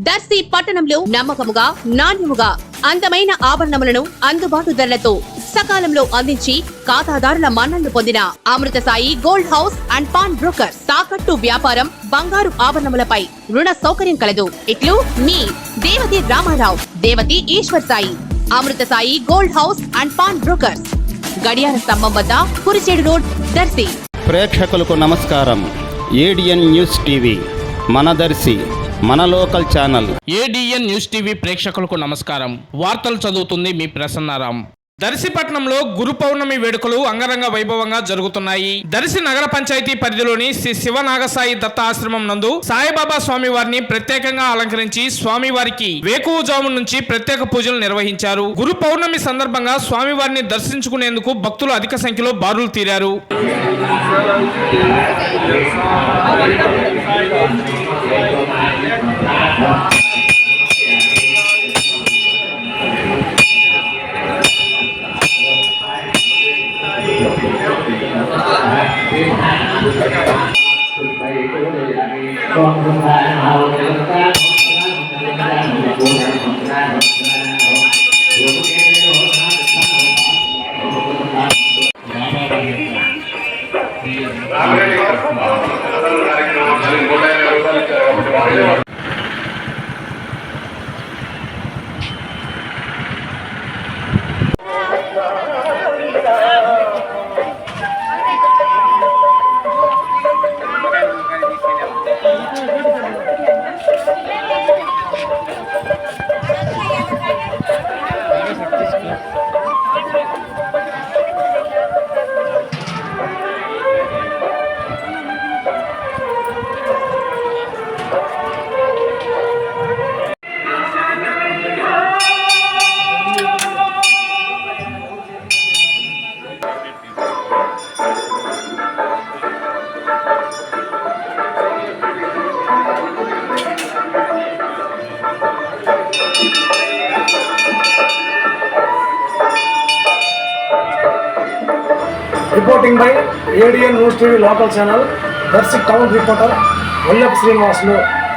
దర్శి పట్టణంలో నమ్మకముగా నాణ్యముగా అందమైన ఆభరణములను అందుబాటు ధరలతో సకాలంలో అందించి ఖాతాదారుల మన్ననలు పొందిన Amrutha Sai gold house and pawn broker. తాకట్టు వ్యాపారం, బంగారు ఆభరణములపై రుణ సౌకర్యం కలదు. ఇట్లు మీ Devathi Ramarao, Devathi Eshwar Sai. Amrutha Sai gold house and pawn brokers, గడియార స్తంభం వద్ద, కురిచేడు రోడ్, దర్శి. ప్రేక్షకులకు నమస్కారం. ఏడిఎన్ న్యూస్ టీవీ మన దర్శి, మన local channel. ADN news TV ప్రేక్షకులకు నమస్కారం. వార్తలు చదువుతుంది మీ ప్రసన్నారాం. దర్శిపట్నంలో గురు పౌర్ణమి వేడుకలు అంగరంగ వైభవంగా జరుగుతున్నాయి. దర్శి నగర పంచాయతీ పరిధిలోని శ్రీ శివనాగసాయి దత్త ఆశ్రమం నందు సాయిబాబా స్వామి వారిని ప్రత్యేకంగా అలంకరించి స్వామివారికి వేకువజాము నుంచి ప్రత్యేక పూజలు నిర్వహించారు. గురు పౌర్ణమి సందర్భంగా స్వామివారిని దర్శించుకునేందుకు భక్తులు అధిక సంఖ్యలో బారులు తీరారు. Reporting by ADN News TV local channel, Darsi Town reporter Vallabh Srinivasulu.